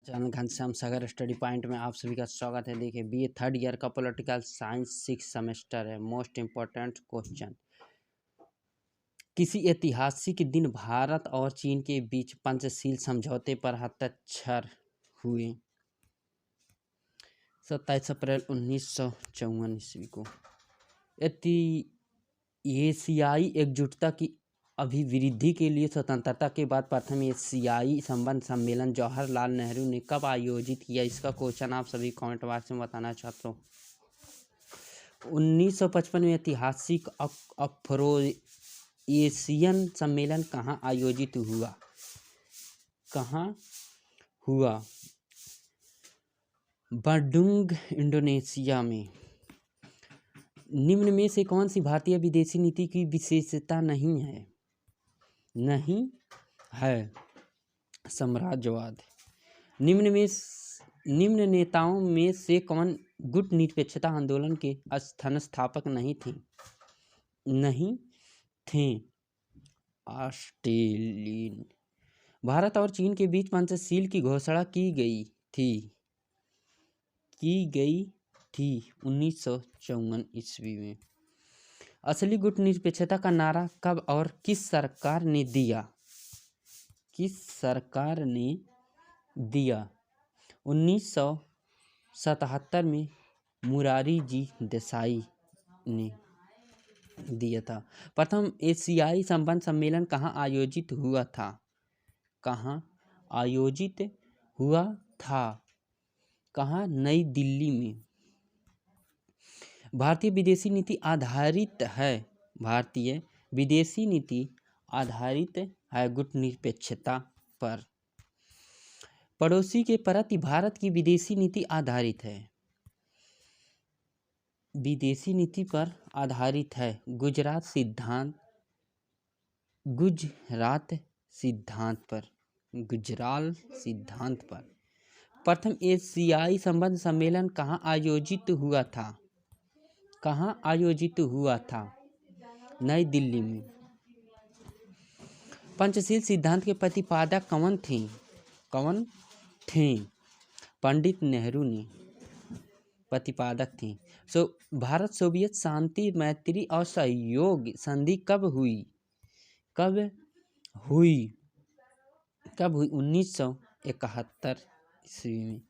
Channel Ghanshyam सागर study point में आप सभी का स्वागत है। देखिए बीए थर्ड ईयर का पॉलिटिकल साइंस 6 सेमेस्टर है। मोस्ट इम्पोर्टेंट क्वेश्चन, किसी ऐतिहासिक दिन भारत और चीन के बीच पंचशील समझौते पर हस्ताक्षर हुए। 27 अप्रैल 1954 ईस्वी को। एशियाई एकजुटता की अभिवृद्धि के लिए स्वतंत्रता के बाद प्रथम एशियाई संबंध सम्मेलन जवाहरलाल नेहरू ने कब आयोजित किया? इसका क्वेश्चन आप सभी कमेंट बॉक्स में बताना चाहता हूँ। 1955 में ऐतिहासिक अफ्रो एशियन सम्मेलन कहाँ आयोजित हुआ? कहाँ हुआ? बंडुंग, इंडोनेशिया में। निम्न में से कौन सी भारतीय विदेशी नीति की विशेषता नहीं है? नहीं है साम्राज्यवाद। निम्न नेताओं में से कौन गुट निरपेक्षता आंदोलन के संस्थापक नहीं थे? नहीं थे ऑस्टेलिन। भारत और चीन के बीच पंचशील की घोषणा की गई थी 1954 ईस्वी में। असली गुट निरपेक्षता का नारा कब और किस सरकार ने दिया? किस सरकार ने दिया? 1977 में मुरारी जी देसाई ने दिया था। प्रथम एशियाई संबंध सम्मेलन कहाँ आयोजित हुआ था? कहाँ आयोजित हुआ था? कहाँ? नई दिल्ली में। भारतीय विदेशी नीति आधारित है। भारतीय विदेशी नीति आधारित है गुट निरपेक्षता पर। पड़ोसी के प्रति भारत की विदेशी नीति आधारित है। विदेशी नीति पर आधारित है गुजरात सिद्धांत पर। प्रथम एशियाई संबंध सम्मेलन कहाँ आयोजित हुआ था? कहाँ आयोजित हुआ था? नई दिल्ली में। पंचशील सिद्धांत के प्रतिपादक कौन थे? पंडित नेहरू ने प्रतिपादक थे। भारत सोवियत शांति, मैत्री और सहयोग संधि कब हुई? 1971 ईस्वी में।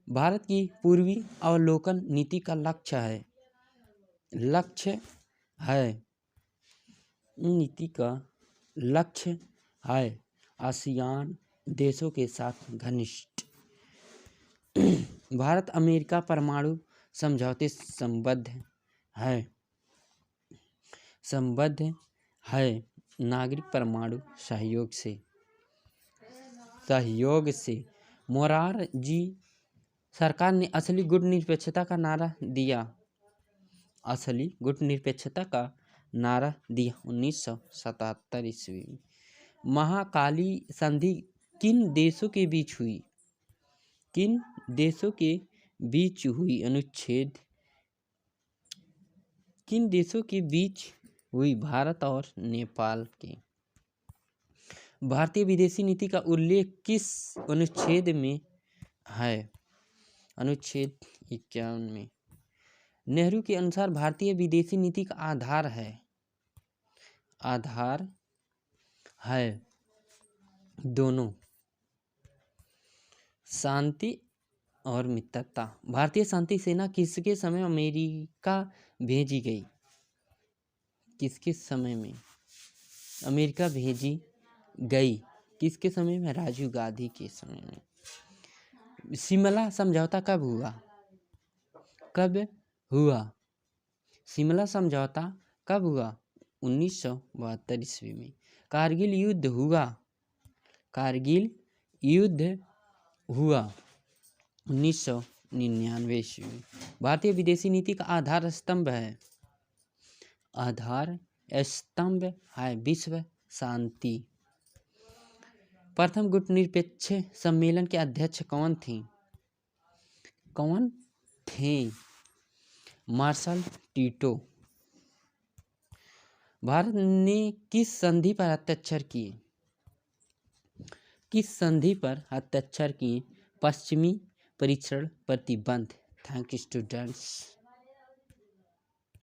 भारत की पूर्वी अवलोकन नीति का नीति का लक्ष्य है आसियान देशों के साथ घनिष्ठ। भारत अमेरिका परमाणु समझौते संबद्ध है नागरिक परमाणु सहयोग से। मोरारजी सरकार ने असली गुट निरपेक्षता का नारा दिया। 1977 ईस्वी में। महाकाली संधि किन देशों के बीच हुई? अनुच्छेद किन देशों के बीच हुई? भारत और नेपाल के। भारतीय विदेशी नीति का उल्लेख किस अनुच्छेद में है? अनुच्छेद 51 में। नेहरू के अनुसार भारतीय विदेशी नीति का आधार है दोनों शांति और मित्रता। भारतीय शांति सेना किसके समय अमेरिका भेजी गई? किसके समय में अमेरिका भेजी गई? किसके समय में? राजीव गांधी के समय में। शिमला समझौता कब हुआ? शिमला समझौता कब हुआ? 1972 ईस्वी में। कारगिल युद्ध हुआ 1999 ईस्वी में। भारतीय विदेशी नीति का आधार स्तंभ है विश्व शांति। प्रथम गुट निरपेक्ष सम्मेलन के अध्यक्ष कौन थे? Marshal Tito. भारत ने किस संधि पर हस्ताक्षर किए? पश्चिमी परीक्षण प्रतिबंध। Thank you students.